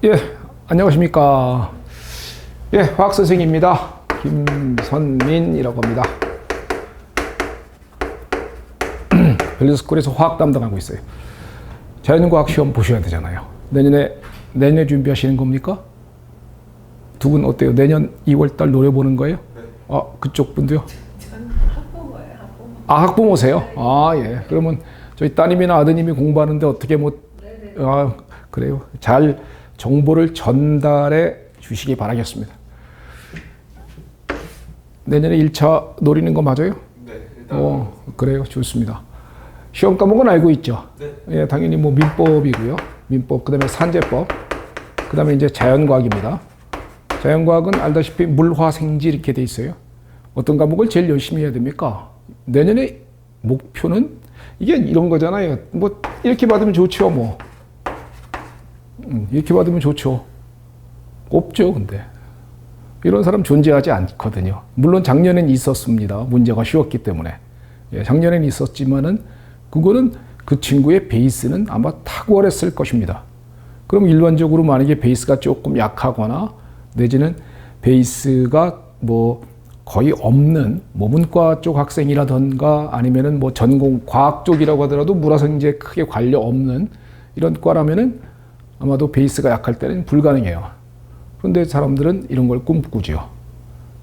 예, 안녕하십니까. 예, 화학 선생입니다. 김선민이라고 합니다. 밸런스쿨에서 화학 담당하고 있어요. 자연과학 시험 보셔야 되잖아요. 내년에 준비하시는 겁니까? 두 분 어때요? 내년 2월달 노려보는 거예요? 네. 아, 그쪽 분도요? 저는 학부모예요, 학부모. 아, 학부모세요? 아, 예. 그러면 저희 따님이나 아드님이 공부하는데 어떻게 아, 그래요. 잘 정보를 전달해 주시기 바라겠습니다. 내년에 1차 노리는 거 맞아요? 네, 일단. 그래요. 좋습니다. 시험 과목은 알고 있죠? 네. 예, 당연히 뭐 민법이고요. 민법, 그 다음에 산재법, 그 다음에 이제 자연과학입니다. 자연과학은 알다시피 물화생지 이렇게 돼 있어요. 어떤 과목을 제일 열심히 해야 됩니까? 내년에 목표는 이게 이런 거잖아요. 뭐 이렇게 받으면 좋죠, 뭐. 이렇게 받으면 좋죠. 없죠, 근데. 이런 사람 존재하지 않거든요. 물론 작년엔 있었습니다. 문제가 쉬웠기 때문에. 예, 작년엔 있었지만은 그거는 그 친구의 베이스는 아마 탁월했을 것입니다. 그럼 일반적으로 만약에 베이스가 조금 약하거나 내지는 베이스가 뭐 거의 없는 모문과 쪽 학생이라던가 아니면은 뭐 전공 과학 쪽이라고 하더라도 물화생지에 크게 관련 없는 이런 과라면은 아마도 베이스가 약할 때는 불가능해요. 그런데 사람들은 이런 걸 꿈꾸지요.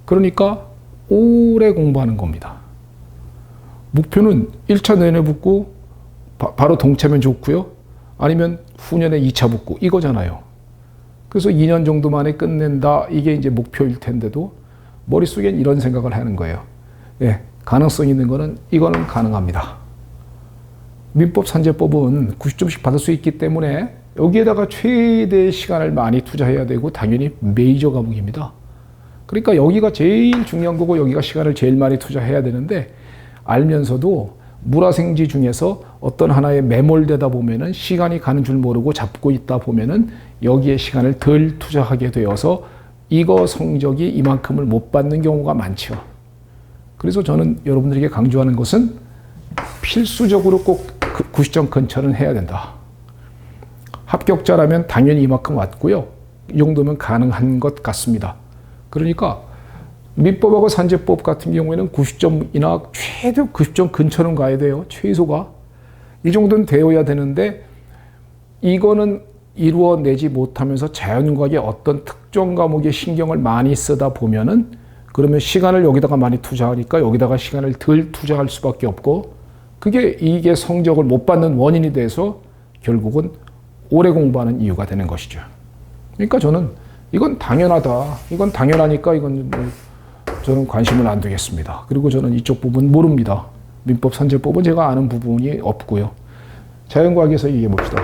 그러니까 오래 공부하는 겁니다. 목표는 1차 내내 붙고 바로 동차면 좋고요. 아니면 후년에 2차 붙고 이거잖아요. 그래서 2년 정도 만에 끝낸다. 이게 이제 목표일 텐데도 머릿속엔 이런 생각을 하는 거예요. 예, 가능성 있는 거는 이거는 가능합니다. 민법 산재법은 90점씩 받을 수 있기 때문에 여기에다가 최대의 시간을 많이 투자해야 되고 당연히 메이저 과목입니다. 그러니까 여기가 제일 중요한 거고 여기가 시간을 제일 많이 투자해야 되는데 알면서도 물화생지 중에서 어떤 하나에 매몰되다 보면은 시간이 가는 줄 모르고 잡고 있다 보면은 여기에 시간을 덜 투자하게 되어서 이거 성적이 이만큼을 못 받는 경우가 많죠. 그래서 저는 여러분들에게 강조하는 것은 필수적으로 꼭 90점 근처는 해야 된다. 합격자라면 당연히 이만큼 왔고요. 이 정도면 가능한 것 같습니다. 그러니까 민법하고 산재법 같은 경우에는 90점이나 최대 90점 근처는 가야 돼요. 최소가. 이 정도는 되어야 되는데 이거는 이루어내지 못하면서 자연과학의 어떤 특정 과목에 신경을 많이 쓰다 보면은 그러면 시간을 여기다가 많이 투자하니까 여기다가 시간을 덜 투자할 수밖에 없고 이게 성적을 못 받는 원인이 돼서 결국은 오래 공부하는 이유가 되는 것이죠. 그러니까 저는 이건 당연하다. 이건 당연하니까 이건 뭐 저는 관심을 안 두겠습니다. 그리고 저는 이쪽 부분 모릅니다. 민법 산재법은 제가 아는 부분이 없고요. 자연과학에서 얘기해 봅시다.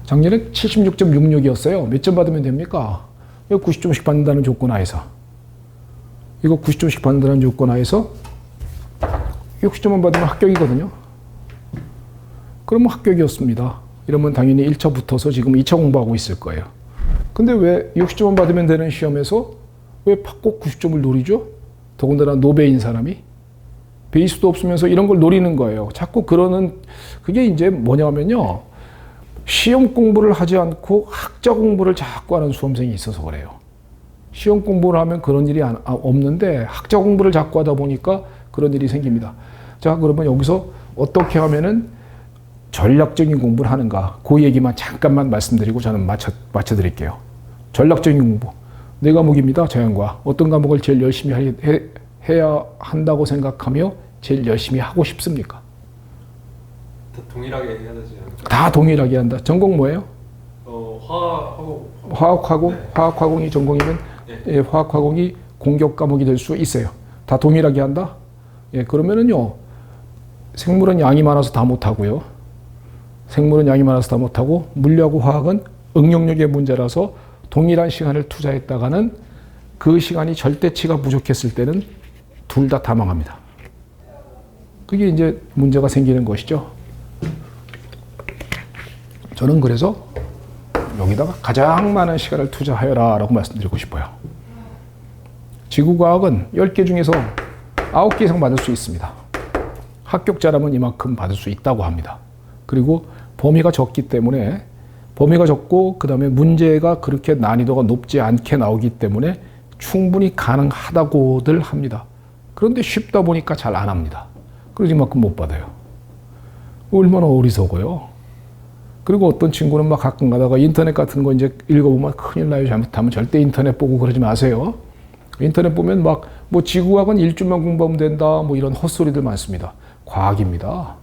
작년에 76.66이었어요. 몇 점 받으면 됩니까? 이거 90점씩 받는다는 조건 하에서. 이거 90점씩 받는다는 조건 하에서 60점만 받으면 합격이거든요. 그러면 합격이었습니다. 이러면 당연히 1차 붙어서 지금 2차 공부하고 있을 거예요. 근데 왜 60점만 받으면 되는 시험에서 왜 꼭 90점을 노리죠? 더군다나 노베인 사람이 베이스도 없으면서 이런 걸 노리는 거예요. 자꾸 그러는 그게 이제 뭐냐면요. 시험 공부를 하지 않고 학자 공부를 자꾸 하는 수험생이 있어서 그래요. 시험 공부를 하면 그런 일이 없는데 학자 공부를 자꾸 하다 보니까 그런 일이 생깁니다. 자, 그러면 여기서 어떻게 하면은 전략적인 공부를 하는가? 그 얘기만 잠깐만 말씀드리고 저는 맞춰드릴게요. 전략적인 공부. 네 과목입니다. 자연과학. 어떤 과목을 제일 열심히 해야 한다고 생각하며 제일 열심히 하고 싶습니까? 다 동일하게 해야 되지 않을까? 다 동일하게 한다. 전공 뭐예요? 화학하고. 화학화공? 네. 화학화공이 전공이면 네. 예, 화학화공이 공격 과목이 될 수 있어요. 다 동일하게 한다? 예, 그러면은요. 생물은 양이 많아서 다 못하고요. 생물은 양이 많아서 다 못하고 물리하고 화학은 응용력의 문제라서 동일한 시간을 투자했다가는 그 시간이 절대치가 부족했을 때는 둘 다 망합니다. 그게 이제 문제가 생기는 것이죠. 저는 그래서 여기다가 가장 많은 시간을 투자하여라 라고 말씀드리고 싶어요. 지구과학은 10개 중에서 9개 이상 받을 수 있습니다. 합격자라면 이만큼 받을 수 있다고 합니다. 그리고 범위가 적기 때문에 범위가 적고 그다음에 문제가 그렇게 난이도가 높지 않게 나오기 때문에 충분히 가능하다고들 합니다. 그런데 쉽다 보니까 잘 안 합니다. 그래서 이만큼 못 받아요. 얼마나 어리석어요. 그리고 어떤 친구는 막 가끔 가다가 인터넷 같은 거 이제 읽어보면 큰일 나요. 잘못하면 절대 인터넷 보고 그러지 마세요. 인터넷 보면 막 뭐 지구과학은 일주만 공부하면 된다 뭐 이런 헛소리들 많습니다. 과학입니다.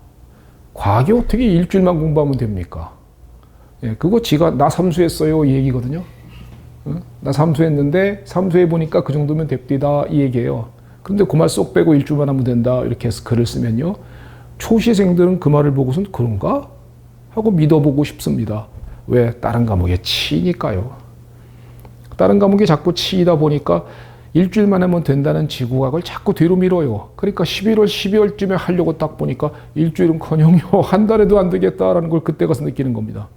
과학이 어떻게 일주일만 공부하면 됩니까? 예, 그거 지가 나 삼수했어요 이 얘기거든요. 나 삼수했는데 삼수해 보니까 그 정도면 됩디다 이 얘기예요. 그런데 그 말 쏙 빼고 일주만 하면 된다 이렇게 해서 글을 쓰면요. 초시생들은 그 말을 보고선 그런가? 하고 믿어보고 싶습니다. 왜? 다른 과목에 치니까요. 다른 과목에 자꾸 치이다 보니까 일주일만 하면 된다는 지구과학을 자꾸 뒤로 밀어요. 그러니까 11월, 12월쯤에 하려고 딱 보니까 일주일은커녕요 한 달에도 안 되겠다라는 걸 그때 가서 느끼는 겁니다.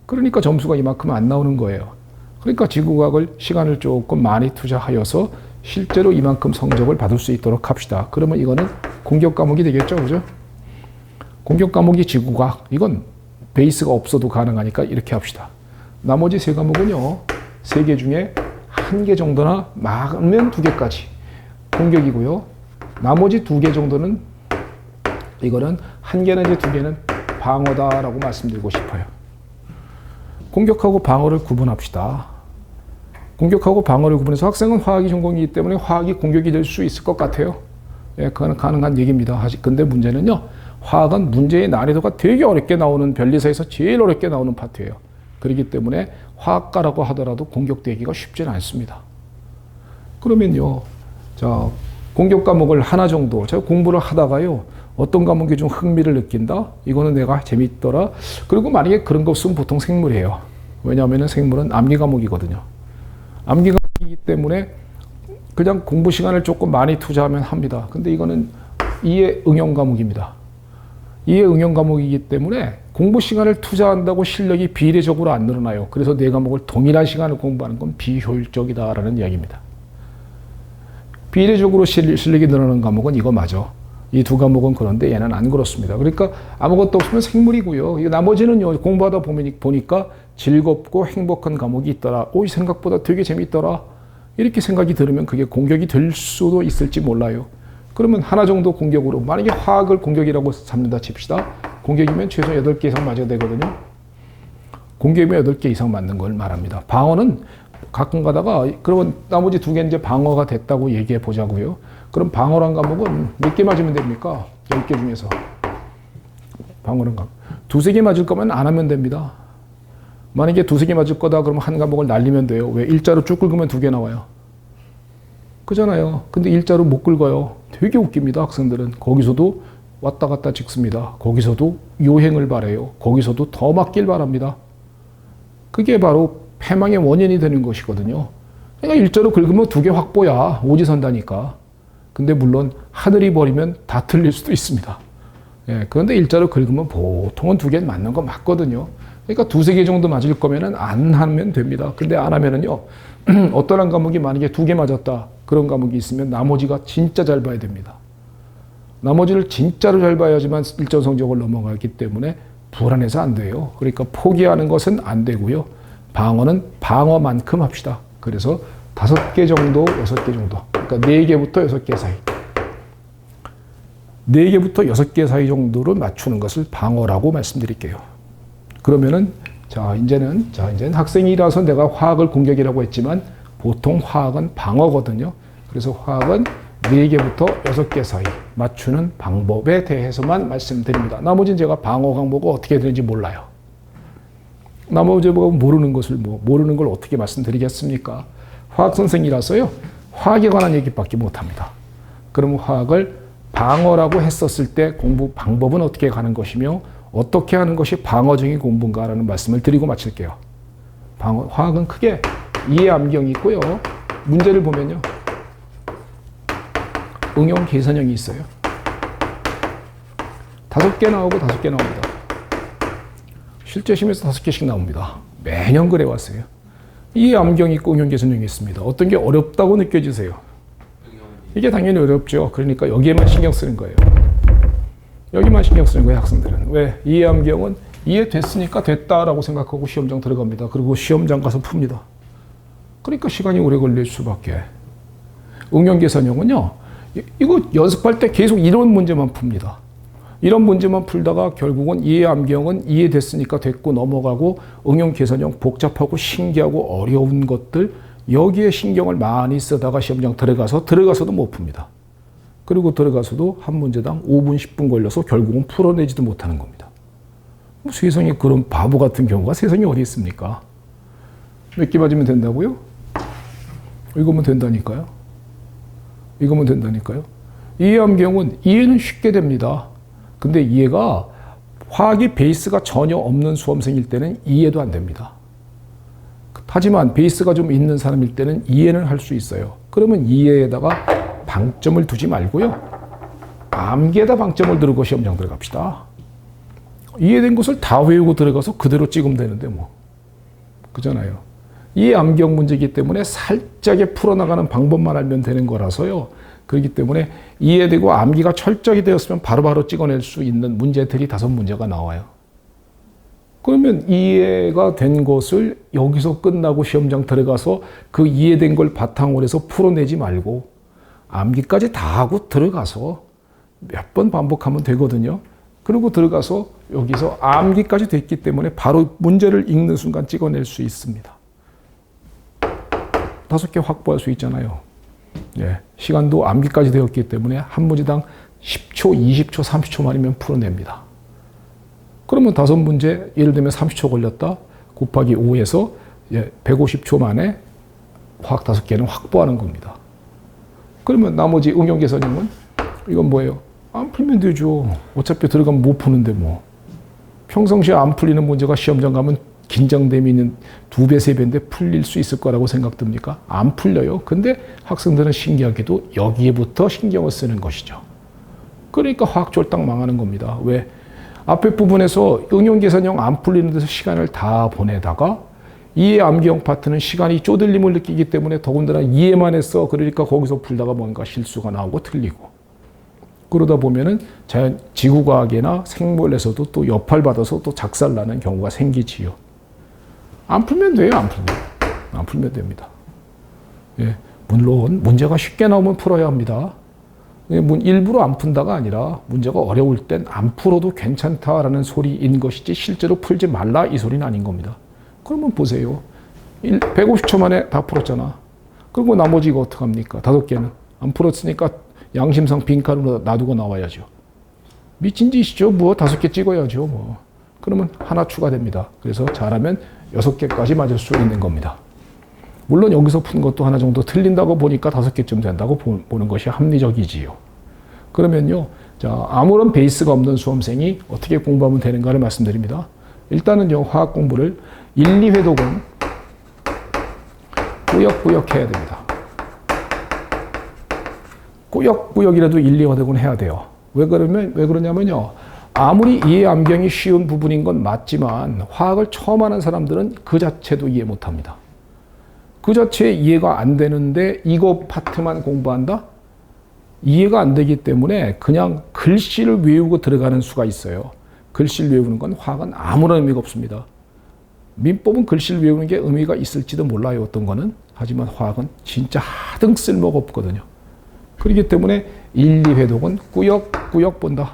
그러니까 점수가 이만큼 안 나오는 거예요. 그러니까 지구과학을 시간을 조금 많이 투자하여서 실제로 이만큼 성적을 받을 수 있도록 합시다. 그러면 이거는 공격 과목이 되겠죠, 그죠? 공격 과목이 지구과학. 이건 베이스가 없어도 가능하니까 이렇게 합시다. 나머지 세 과목은요, 세 개 중에 한 개 정도나 많으면 두 개까지 공격이고요. 나머지 두 개 정도는 이거는 한 개나 이제 두 개는 방어다라고 말씀드리고 싶어요. 공격하고 방어를 구분합시다. 공격하고 방어를 구분해서 학생은 화학이 전공이기 때문에 화학이 공격이 될 수 있을 것 같아요. 예, 그건 가능한 얘기입니다. 근데 문제는요, 화학은 문제의 난이도가 되게 어렵게 나오는 변리사에서 제일 어렵게 나오는 파트예요. 그렇기 때문에 화학과라고 하더라도 공격되기가 쉽지는 않습니다. 그러면요, 자, 공격 과목을 하나 정도, 제가 공부를 하다가요, 어떤 과목이 좀 흥미를 느낀다? 이거는 내가 재밌더라? 그리고 만약에 그런 거 없으면 보통 생물이에요. 왜냐하면 생물은 암기 과목이거든요. 암기 과목이기 때문에 그냥 공부 시간을 조금 많이 투자하면 합니다. 근데 이거는 이해 응용 과목입니다. 이해 응용 과목이기 때문에 공부 시간을 투자한다고 실력이 비례적으로 안 늘어나요. 그래서 네 과목을 동일한 시간을 공부하는 건 비효율적이다라는 이야기입니다. 비례적으로 실력이 늘어나는 과목은 이거 맞아. 이 두 과목은 그런데 얘는 안 그렇습니다. 그러니까 아무것도 없으면 생물이고요. 나머지는요, 공부하다 보니까 즐겁고 행복한 과목이 있더라. 이 생각보다 되게 재밌더라. 이렇게 생각이 들으면 그게 공격이 될 수도 있을지 몰라요. 그러면 하나 정도 공격으로, 만약에 화학을 공격이라고 삼는다 칩시다. 공격이면 최소 8개 이상 맞아야 되거든요. 공격이면 8개 이상 맞는 걸 말합니다. 방어는 가끔 가다가, 그러면 나머지 두 개 이제 방어가 됐다고 얘기해 보자고요. 그럼 방어란 과목은 몇 개 맞으면 됩니까? 10개 중에서. 방어란 과목. 두세 개 맞을 거면 안 하면 됩니다. 만약에 두세 개 맞을 거다 그러면 한 과목을 날리면 돼요. 왜? 일자로 쭉 긁으면 두 개 나와요. 그잖아요. 근데 일자로 못 긁어요. 되게 웃깁니다. 학생들은. 거기서도 왔다 갔다 찍습니다. 거기서도 요행을 바래요. 거기서도 더 맞길 바랍니다. 그게 바로 패망의 원인이 되는 것이거든요. 그러니까 일자로 긁으면 두 개 확보야. 오지선다니까. 근데 물론 하늘이 버리면 다 틀릴 수도 있습니다. 예, 그런데 일자로 긁으면 보통은 두 개 맞는 거 맞거든요. 그러니까 두세 개 정도 맞을 거면은 안 하면 됩니다. 근데 안 하면은요, 어떤 한 과목이 만약에 두 개 맞았다. 그런 과목이 있으면 나머지가 진짜 잘 봐야 됩니다. 나머지를 진짜로 잘 봐야지만 일정 성적을 넘어가기 때문에 불안해서 안 돼요. 그러니까 포기하는 것은 안 되고요. 방어는 방어만큼 합시다. 그래서 5개 정도, 6개 정도. 그러니까 4개부터 6개 사이. 4개부터 6개 사이 정도를 맞추는 것을 방어라고 말씀드릴게요. 그러면은, 이제는 학생이라서 내가 화학을 공격이라고 했지만 보통 화학은 방어거든요. 그래서 화학은 4개부터 6개 사이 맞추는 방법에 대해서만 말씀드립니다. 나머지는 제가 방어 강목이 어떻게 되는지 몰라요. 나머지 모르는 걸 어떻게 말씀드리겠습니까? 화학 선생이라서요, 화학에 관한 얘기밖에 못합니다. 그럼 화학을 방어라고 했었을 때 공부 방법은 어떻게 가는 것이며 어떻게 하는 것이 방어적인 공부인가라는 말씀을 드리고 마칠게요. 화학은 크게 이해 암경이 있고요. 문제를 보면요, 응용 계산형이 있어요. 5개 나오고 5개 나옵니다. 실제 시험에서 5개씩 나옵니다. 매년 그래 왔어요. 이해 암경이 있고 응용 계산형이 있습니다. 어떤 게 어렵다고 느껴지세요? 이게 당연히 어렵죠. 그러니까 여기에만 신경 쓰는 거예요. 여기만 신경 쓰는 거예요, 학생들은. 왜? 이해암경은 이해됐으니까 됐다라고 생각하고 시험장 들어갑니다. 그리고 시험장 가서 풉니다. 그러니까 시간이 오래 걸릴 수밖에. 응용계산형은요, 이거 연습할 때 계속 이런 문제만 풉니다. 이런 문제만 풀다가 결국은 이해암경은 이해됐으니까 됐고 넘어가고, 응용계산형 복잡하고 신기하고 어려운 것들, 여기에 신경을 많이 쓰다가 시험장 들어가서도 못 풉니다. 그리고 들어가서도 한 문제당 5분, 10분 걸려서 결국은 풀어내지도 못하는 겁니다. 세상에 그런 바보 같은 경우가 세상에 어디 있습니까? 몇 개 맞으면 된다고요? 이거면 된다니까요. 이거면 된다니까요. 이해암경은 이해는 쉽게 됩니다. 근데 이해가 화학이 베이스가 전혀 없는 수험생일 때는 이해도 안 됩니다. 하지만 베이스가 좀 있는 사람일 때는 이해는 할 수 있어요. 그러면 이해에다가 방점을 두지 말고요. 암기에다 방점을 두고 시험장 들어갑시다. 이해된 것을 다 외우고 들어가서 그대로 찍으면 되는데 뭐. 그잖아요. 이 암경 문제이기 때문에 살짝의 풀어나가는 방법만 알면 되는 거라서요. 그렇기 때문에 이해되고 암기가 철저히 되었으면 바로바로 찍어낼 수 있는 문제들이 5문제가 나와요. 그러면 이해가 된 것을 여기서 끝나고 시험장 들어가서 그 이해된 걸 바탕으로 해서 풀어내지 말고 암기까지 다 하고 들어가서 몇 번 반복하면 되거든요. 그리고 들어가서 여기서 암기까지 됐기 때문에 바로 문제를 읽는 순간 찍어낼 수 있습니다. 5개 확보할 수 있잖아요. 예, 시간도 암기까지 되었기 때문에 한 문제당 10초, 20초, 30초 만이면 풀어냅니다. 그러면 5문제, 예를 들면 30초 걸렸다. 곱하기 5에서 150초 만에 화학 5개는 확보하는 겁니다. 그러면 나머지 응용계산형은 이건 뭐예요? 안 풀면 되죠. 어차피 들어가면 못 푸는데 뭐. 평상시에 안 풀리는 문제가 시험장 가면 긴장됨이 있는 2배, 3배인데 풀릴 수 있을 거라고 생각됩니까? 안 풀려요. 근데 학생들은 신기하게도 여기에부터 신경을 쓰는 것이죠. 그러니까 화학 쫄딱 망하는 겁니다. 왜? 앞에 부분에서 응용계산형 안 풀리는 데서 시간을 다 보내다가 이해 암기형 파트는 시간이 쪼들림을 느끼기 때문에 더군다나 이해만 했어. 그러니까 거기서 풀다가 뭔가 실수가 나오고 틀리고. 그러다 보면은 지구과학이나 생물에서도 또 여팔받아서 또 작살나는 경우가 생기지요. 안 풀면 돼요, 안 풀면. 안 풀면 됩니다. 예, 물론 문제가 쉽게 나오면 풀어야 합니다. 일부러 안 푼다가 아니라 문제가 어려울 땐 안 풀어도 괜찮다라는 소리인 것이지 실제로 풀지 말라 이 소리는 아닌 겁니다. 그러면 보세요. 150초 만에 다 풀었잖아. 그리고 나머지 이거 어떡합니까? 5개는. 안 풀었으니까 양심상 빈칸으로 놔두고 나와야죠. 미친 짓이죠. 뭐 5개 찍어야죠. 뭐. 그러면 하나 추가됩니다. 그래서 잘하면 6개까지 맞을 수 있는 겁니다. 물론 여기서 푼 것도 하나 정도 틀린다고 보니까 5개쯤 된다고 보는 것이 합리적이지요. 그러면요. 자, 아무런 베이스가 없는 수험생이 어떻게 공부하면 되는가를 말씀드립니다. 일단은요. 화학 공부를 1, 2회독은 꾸역꾸역 해야 됩니다. 꾸역꾸역이라도 1, 2회독은 해야 돼요. 왜 그러냐면요. 아무리 이해 암경이 쉬운 부분인 건 맞지만 화학을 처음 하는 사람들은 그 자체도 이해 못합니다. 그 자체에 이해가 안 되는데 이거 파트만 공부한다? 이해가 안 되기 때문에 그냥 글씨를 외우고 들어가는 수가 있어요. 글씨를 외우는 건 화학은 아무런 의미가 없습니다. 민법은 글씨를 외우는 게 의미가 있을지도 몰라요. 어떤 거는. 하지만 화학은 진짜 하등 쓸모가 없거든요. 그렇기 때문에 1, 2회독은 꾸역꾸역 본다.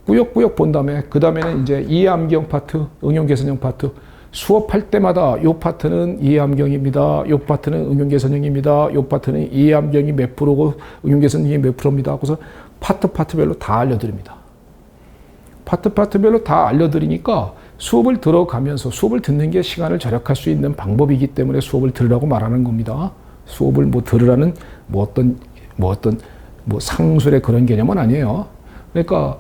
꾸역꾸역 본 다음에 그 다음에는 이제 이해암경 파트, 응용계산형 파트 수업할 때마다 요 파트는 이해암경입니다. 요 파트는 응용계산형입니다. 요 파트는 이해암경이 몇 프로고 응용계산형이 몇 프로입니다. 그래서 파트별로 다 알려드립니다. 파트별로 다 알려드리니까 수업을 들어가면서 수업을 듣는 게 시간을 절약할 수 있는 방법이기 때문에 수업을 들으라고 말하는 겁니다. 수업을 뭐 들으라는 어떤 상술의 그런 개념은 아니에요. 그러니까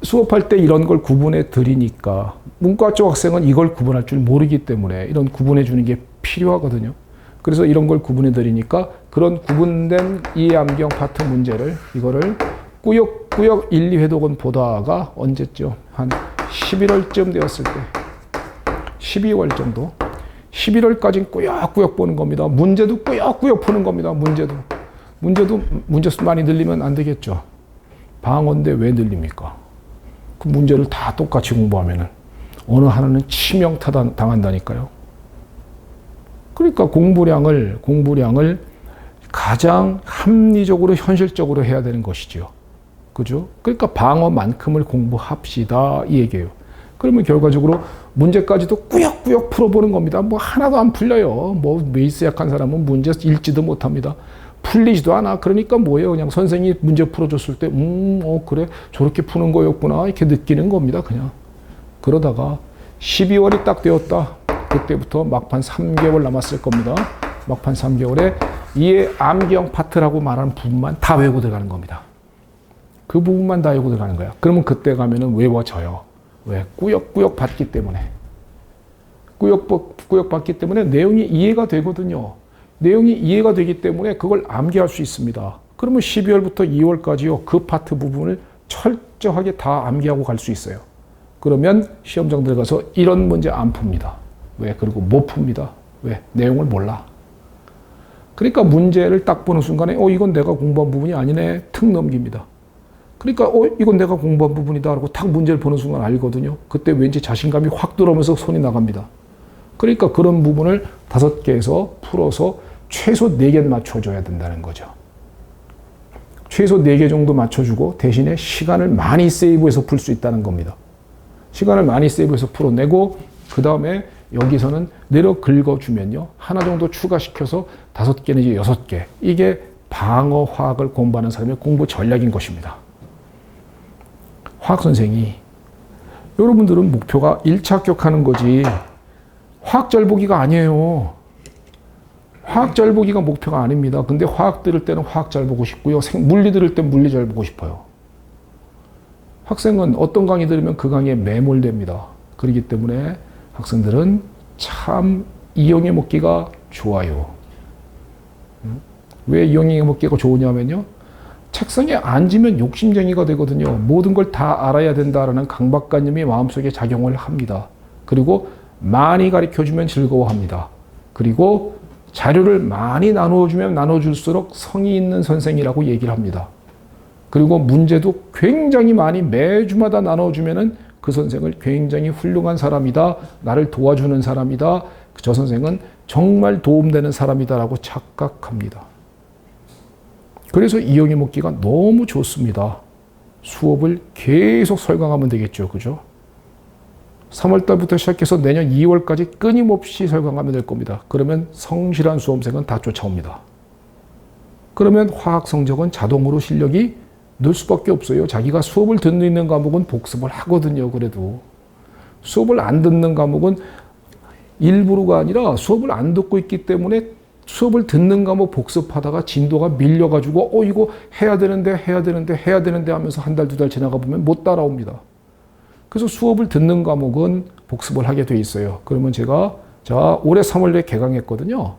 수업할 때 이런 걸 구분해 드리니까 문과 쪽 학생은 이걸 구분할 줄 모르기 때문에 이런 구분해 주는 게 필요하거든요. 그래서 이런 걸 구분해 드리니까 그런 구분된 이해암경 파트 문제를 이거를 꾸역꾸역 1, 2회독은 보다가 언제쯤 한 11월쯤 되었을 때 12월 정도 11월까지는 꾸역꾸역 보는 겁니다. 문제도 꾸역꾸역 푸는 겁니다. 문제수 많이 늘리면 안 되겠죠. 방어인데 왜 늘립니까? 그 문제를 다 똑같이 공부하면은 어느 하나는 치명타 당한다니까요. 그러니까 공부량을 가장 합리적으로 현실적으로 해야 되는 것이죠. 그죠? 그러니까 방어만큼을 공부합시다 이 얘기예요. 그러면 결과적으로 문제까지도 꾸역꾸역 풀어보는 겁니다. 뭐 하나도 안 풀려요. 뭐 베이스 약한 사람은 문제 읽지도 못합니다. 풀리지도 않아. 그러니까 뭐예요? 그냥 선생님이 문제 풀어줬을 때 그래 저렇게 푸는 거였구나 이렇게 느끼는 겁니다. 그냥 그러다가 12월이 딱 되었다. 그때부터 막판 3개월 남았을 겁니다. 막판 3개월에 이에 암기형 파트라고 말하는 부분만 다 외우고 들어가는 겁니다. 그 부분만 다 외우고 들어가는 거야. 그러면 그때 가면은 외워져요. 왜? 꾸역꾸역 받기 때문에. 꾸역꾸역 받기 때문에 내용이 이해가 되거든요. 내용이 이해가 되기 때문에 그걸 암기할 수 있습니다. 그러면 12월부터 2월까지요. 그 파트 부분을 철저하게 다 암기하고 갈 수 있어요. 그러면 시험장 들어가서 이런 문제 안 풉니다. 왜? 그리고 못 풉니다. 왜? 내용을 몰라. 그러니까 문제를 딱 보는 순간에 이건 내가 공부한 부분이 아니네. 툭 넘깁니다. 그러니까 이건 내가 공부한 부분이다 라고 딱 문제를 보는 순간 알거든요. 그때 왠지 자신감이 확 들어오면서 손이 나갑니다. 그러니까 그런 부분을 5개에서 풀어서 최소 4개 맞춰줘야 된다는 거죠. 최소 4개 정도 맞춰주고 대신에 시간을 많이 세이브해서 풀 수 있다는 겁니다. 시간을 많이 세이브해서 풀어내고 그 다음에 여기서는 내려 긁어주면요. 하나 정도 추가시켜서 5개 내지 6개. 이게 방어화학을 공부하는 사람의 공부 전략인 것입니다. 화학선생이 여러분들은 목표가 1차 합격하는 거지 화학 잘 보기가 아니에요. 화학 잘 보기가 목표가 아닙니다. 근데 화학 들을 때는 화학 잘 보고 싶고요. 물리 들을 때 물리 잘 보고 싶어요. 학생은 어떤 강의 들으면 그 강의에 매몰됩니다. 그렇기 때문에 학생들은 참 이용해 먹기가 좋아요. 왜 이용해 먹기가 좋으냐면요. 책상에 앉으면 욕심쟁이가 되거든요. 모든 걸 다 알아야 된다라는 강박관념이 마음속에 작용을 합니다. 그리고 많이 가르쳐주면 즐거워합니다. 그리고 자료를 많이 나눠주면 나눠줄수록 성의 있는 선생이라고 얘기를 합니다. 그리고 문제도 굉장히 많이 매주마다 나눠주면은 그 선생을 굉장히 훌륭한 사람이다. 나를 도와주는 사람이다. 저 선생은 정말 도움되는 사람이다라고 착각합니다. 그래서 이용해 먹기가 너무 좋습니다. 수업을 계속 설강하면 되겠죠. 그죠? 3월달부터 시작해서 내년 2월까지 끊임없이 설강하면 될 겁니다. 그러면 성실한 수험생은 다 쫓아옵니다. 그러면 화학 성적은 자동으로 실력이 늘 수밖에 없어요. 자기가 수업을 듣는 과목은 복습을 하거든요. 그래도 수업을 안 듣는 과목은 일부러가 아니라 수업을 안 듣고 있기 때문에 수업을 듣는 과목 복습하다가 진도가 밀려가지고 이거 해야 되는데 하면서 한 달, 2달 지나가 보면 못 따라옵니다. 그래서 수업을 듣는 과목은 복습을 하게 돼 있어요. 그러면 제가 올해 3월에 개강했거든요.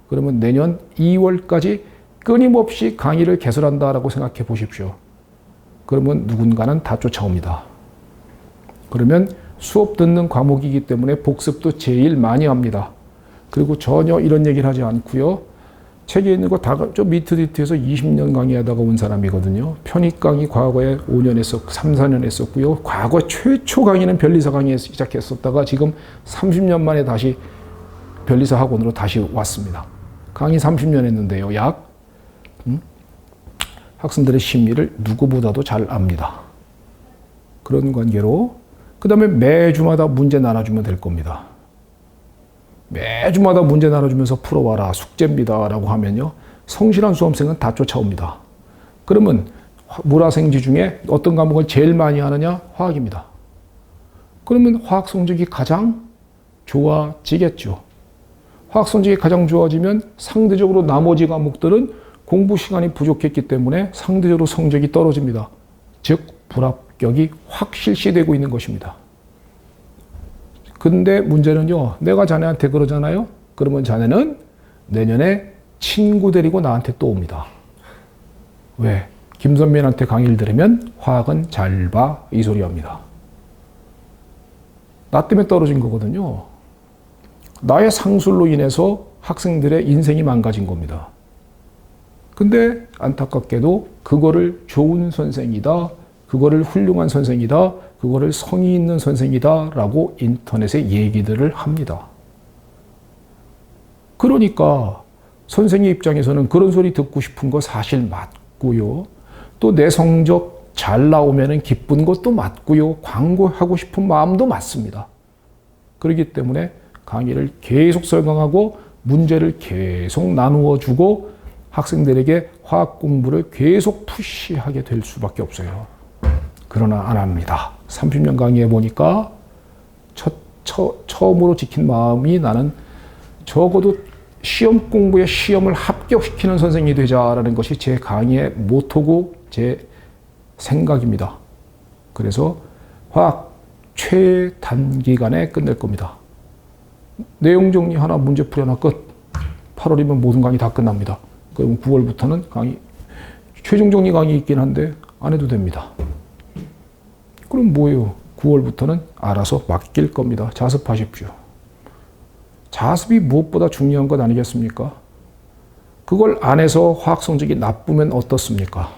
그러면 내년 2월까지 끊임없이 강의를 개설한다라고 생각해 보십시오. 그러면 누군가는 다 쫓아옵니다. 그러면 수업 듣는 과목이기 때문에 복습도 제일 많이 합니다. 그리고 전혀 이런 얘기를 하지 않고요. 책에 있는 거 다 저 밑에서 20년 강의하다가 온 사람이거든요. 편입 강의 과거에 5년 했었고 3, 4년 했었고요. 과거 최초 강의는 변리사 강의 시작했었다가 지금 30년 만에 다시 변리사 학원으로 다시 왔습니다. 강의 30년 했는데요. 학생들의 심리를 누구보다도 잘 압니다. 그런 관계로 그 다음에 매주마다 문제 나눠주면 될 겁니다. 매주마다 문제 나눠주면서 풀어와라 숙제입니다 라고 하면요. 성실한 수험생은 다 쫓아옵니다. 그러면 물화생지 중에 어떤 과목을 제일 많이 하느냐? 화학입니다. 그러면 화학 성적이 가장 좋아지겠죠. 화학 성적이 가장 좋아지면 상대적으로 나머지 과목들은 공부 시간이 부족했기 때문에 상대적으로 성적이 떨어집니다. 즉 불합격이 확 실시되고 있는 것입니다. 근데 문제는요. 내가 자네한테 그러잖아요. 그러면 자네는 내년에 친구 데리고 나한테 또 옵니다. 왜? 김선민한테 강의를 들으면 화학은 잘 봐. 이 소리 합니다. 나 때문에 떨어진 거거든요. 나의 상술로 인해서 학생들의 인생이 망가진 겁니다. 근데 안타깝게도 그거를 좋은 선생이다, 그거를 훌륭한 선생이다, 그거를 성의 있는 선생이다 라고 인터넷에 얘기들을 합니다. 그러니까 선생의 입장에서는 그런 소리 듣고 싶은 거 사실 맞고요. 또 내 성적 잘 나오면 기쁜 것도 맞고요. 광고하고 싶은 마음도 맞습니다. 그렇기 때문에 강의를 계속 설명하고 문제를 계속 나누어 주고 학생들에게 화학 공부를 계속 푸시하게 될 수밖에 없어요. 그러나 안 합니다. 30년 강의해 보니까 처음으로 지킨 마음이 나는 적어도 시험 공부에 시험을 합격시키는 선생님이 되자라는 것이 제 강의의 모토고 제 생각입니다. 그래서 화학 최단기간에 끝낼 겁니다. 내용 정리 하나, 문제 풀이 하나 끝. 8월이면 모든 강의 다 끝납니다. 그럼 9월부터는 강의, 최종 정리 강의 있긴 한데 안 해도 됩니다. 그럼 뭐예요? 9월부터는 알아서 맡길 겁니다. 자습하십시오. 자습이 무엇보다 중요한 것 아니겠습니까? 그걸 안 해서 화학 성적이 나쁘면 어떻습니까?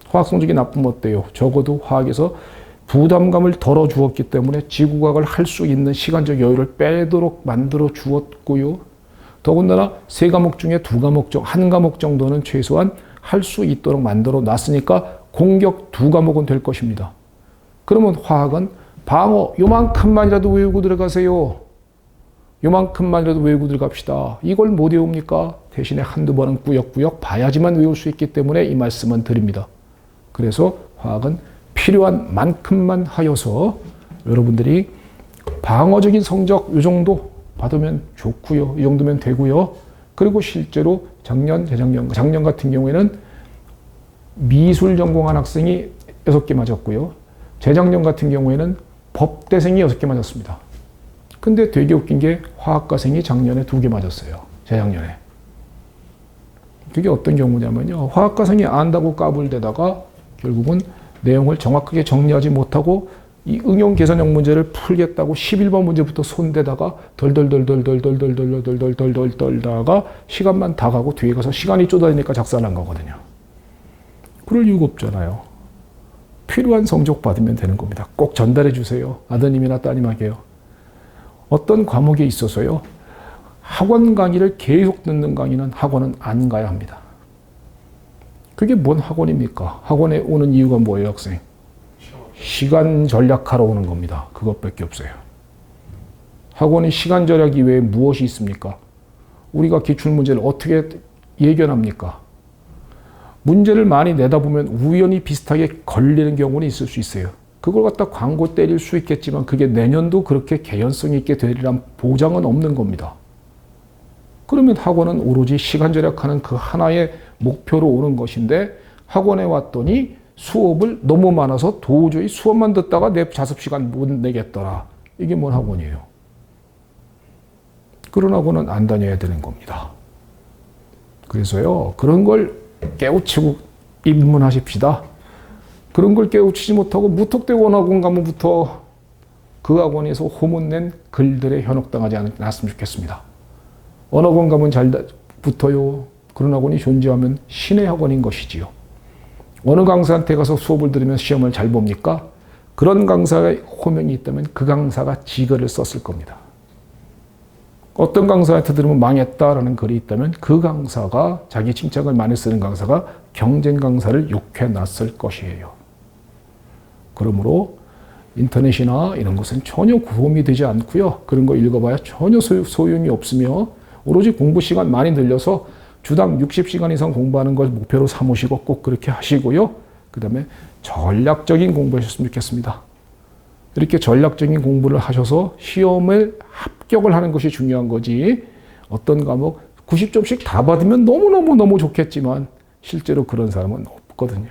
화학 성적이 나쁘면 어때요? 적어도 화학에서 부담감을 덜어 주었기 때문에 지구과학을 할 수 있는 시간적 여유를 빼도록 만들어 주었고요. 더군다나 3과목 중에 2과목, 한 과목 정도는 최소한 할 수 있도록 만들어 놨으니까 공격 2과목은 될 것입니다. 그러면 화학은 방어 요만큼만이라도 외우고 들어가세요. 요만큼만이라도 외우고 들어갑시다. 이걸 못 외웁니까? 대신에 한두 번은 꾸역꾸역 봐야지만 외울 수 있기 때문에 이 말씀은 드립니다. 그래서 화학은 필요한 만큼만 하여서 여러분들이 방어적인 성적 이 정도 받으면 좋고요. 이 정도면 되고요. 그리고 실제로 작년 같은 경우에는 미술 전공한 학생이 6개 맞았고요. 재작년 같은 경우에는 법대생이 6개 맞았습니다. 근데 되게 웃긴 게 화학과생이 작년에 2개 맞았어요. 재작년에. 그게 어떤 경우냐면요. 화학과생이 안다고 까불대다가 결국은 내용을 정확하게 정리하지 못하고 이 응용 계산형 문제를 풀겠다고 11번 문제부터 손대다가 덜덜덜덜덜덜덜덜덜덜덜 떨다가 시간만 다 가고 뒤에 가서 시간이 쪼다니까 작살난 거거든요. 그럴 이유가 없잖아요. 필요한 성적 받으면 되는 겁니다. 꼭 전달해 주세요. 아드님이나 따님에게요. 어떤 과목에 있어서요. 학원 강의를 계속 듣는 강의는 학원은 안 가야 합니다. 그게 뭔 학원입니까? 학원에 오는 이유가 뭐예요, 학생? 시간 절약하러 오는 겁니다. 그것밖에 없어요. 학원에 시간 절약 이외에 무엇이 있습니까? 우리가 기출문제를 어떻게 예견합니까? 문제를 많이 내다보면 우연히 비슷하게 걸리는 경우는 있을 수 있어요. 그걸 갖다 광고 때릴 수 있겠지만 그게 내년도 그렇게 개연성 있게 되리란 보장은 없는 겁니다. 그러면 학원은 오로지 시간 절약하는 그 하나의 목표로 오는 것인데 학원에 왔더니 수업을 너무 많아서 도저히 수업만 듣다가 내 자습시간 못 내겠더라. 이게 뭔 학원이에요? 그런 학원은 안 다녀야 되는 겁니다. 그래서요. 그런 걸 깨우치고 입문하십시다. 그런 걸 깨우치지 못하고 무턱대고 학원 가면부터 그 학원에서 호문낸 글들에 현혹당하지 않았으면 좋겠습니다. 어느 학원 가면 잘 붙어요. 그런 학원이 존재하면 신의 학원인 것이지요. 어느 강사한테 가서 수업을 들으면 시험을 잘 봅니까? 그런 강사의 호명이 있다면 그 강사가 지글을 썼을 겁니다. 어떤 강사한테 들으면 망했다라는 글이 있다면 그 강사가 자기 칭찬을 많이 쓰는 강사가 경쟁 강사를 욕해놨을 것이에요. 그러므로 인터넷이나 이런 것은 전혀 도움이 되지 않고요. 그런 거 읽어봐야 전혀 소용이 없으며 오로지 공부 시간 많이 늘려서 주당 60시간 이상 공부하는 걸 목표로 삼으시고 꼭 그렇게 하시고요. 그 다음에 전략적인 공부하셨으면 좋겠습니다. 이렇게 전략적인 공부를 하셔서 시험을 합격을 하는 것이 중요한 거지 어떤 과목 90점씩 다 받으면 너무 좋겠지만 실제로 그런 사람은 없거든요.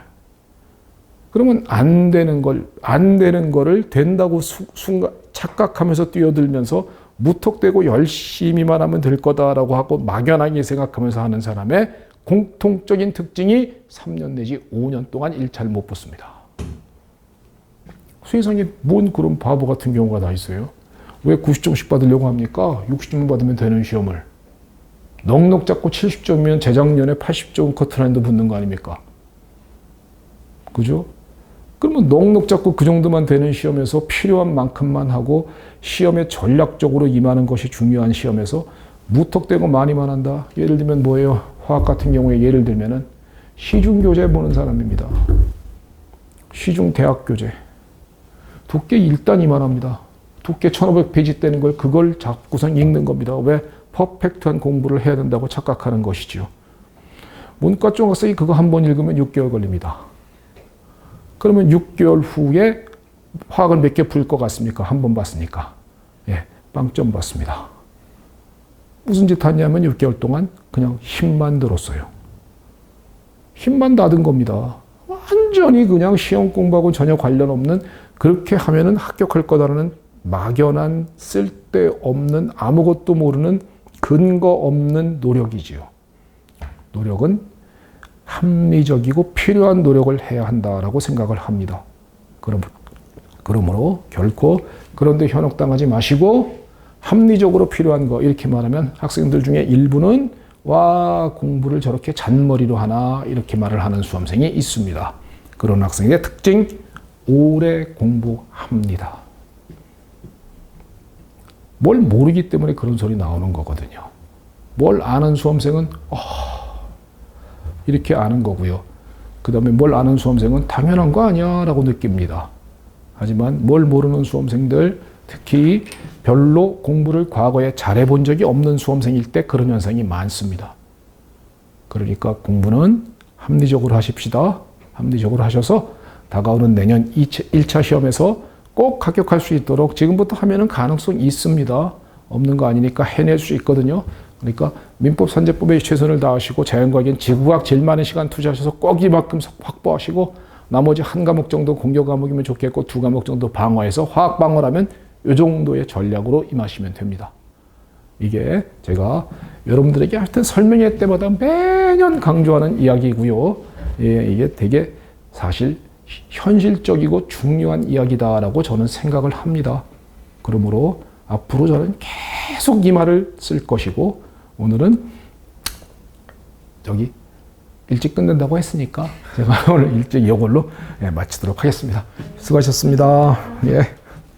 그러면 안 되는 거를 된다고 순간 착각하면서 뛰어들면서 무턱대고 열심히만 하면 될 거다라고 하고 막연하게 생각하면서 하는 사람의 공통적인 특징이 3년 내지 5년 동안 1차를 못 붙습니다. 세상에 뭔 그런 바보 같은 경우가 다 있어요. 왜 90점씩 받으려고 합니까? 60점 받으면 되는 시험을. 넉넉 잡고 70점이면 재작년에 80점 커트라인도 붙는 거 아닙니까? 그죠? 그러면 넉넉 잡고 그 정도만 되는 시험에서 필요한 만큼만 하고 시험에 전략적으로 임하는 것이 중요한 시험에서 무턱대고 많이만 한다. 예를 들면 뭐예요? 화학 같은 경우에 예를 들면은 시중교재 보는 사람입니다. 시중 대학교재. 두께 일단 이만합니다. 두께 1500페이지 되는 걸 그걸 잡고선 읽는 겁니다. 왜? 퍼펙트한 공부를 해야 된다고 착각하는 것이죠. 문과 쪽 학생이 그거 한 번 읽으면 6개월 걸립니다. 그러면 6개월 후에 화학을 몇 개 풀 것 같습니까? 한 번 봤으니까. 예, 빵점 받습니다. 무슨 짓 하냐면 6개월 동안 그냥 힘만 들었어요. 힘만 닫은 겁니다. 완전히 그냥 시험 공부하고 전혀 관련 없는, 그렇게 하면은 합격할 거다라는 막연한 쓸데없는 아무것도 모르는 근거 없는 노력이지요. 노력은 합리적이고 필요한 노력을 해야 한다라고 생각을 합니다. 그러므로 결코 그런데 현혹당하지 마시고 합리적으로 필요한 거, 이렇게 말하면 학생들 중에 일부는 와, 공부를 저렇게 잔머리로 하나, 이렇게 말을 하는 수험생이 있습니다. 그런 학생의 특징, 오래 공부합니다. 뭘 모르기 때문에 그런 소리 나오는 거거든요. 뭘 아는 수험생은 이렇게 아는 거고요. 그 다음에 뭘 아는 수험생은 당연한 거 아니야 라고 느낍니다. 하지만 뭘 모르는 수험생들, 특히 별로 공부를 과거에 잘해본 적이 없는 수험생일 때 그런 현상이 많습니다. 그러니까 공부는 합리적으로 하십시다. 합리적으로 하셔서 다가오는 내년 1차 시험에서 꼭 합격할 수 있도록 지금부터 하면은 가능성이 있습니다. 없는 거 아니니까 해낼 수 있거든요. 그러니까 민법 산재법에 최선을 다하시고 자연과학엔 지구과학 제일 많은 시간 투자하셔서 꼭 이만큼 확보하시고 나머지 한 과목 정도 공교 과목이면 좋겠고 2과목 정도 방어해서 화학 방어를 하면 이 정도의 전략으로 임하시면 됩니다. 이게 제가 여러분들에게 하여튼 설명회 때마다 매년 강조하는 이야기고요. 예, 이게 되게 사실 현실적이고 중요한 이야기다라고 저는 생각을 합니다. 그러므로 앞으로 저는 계속 이 말을 쓸 것이고, 오늘은 저기 일찍 끝낸다고 했으니까 제가 오늘 일찍 이걸로 마치도록 하겠습니다. 수고하셨습니다. 예.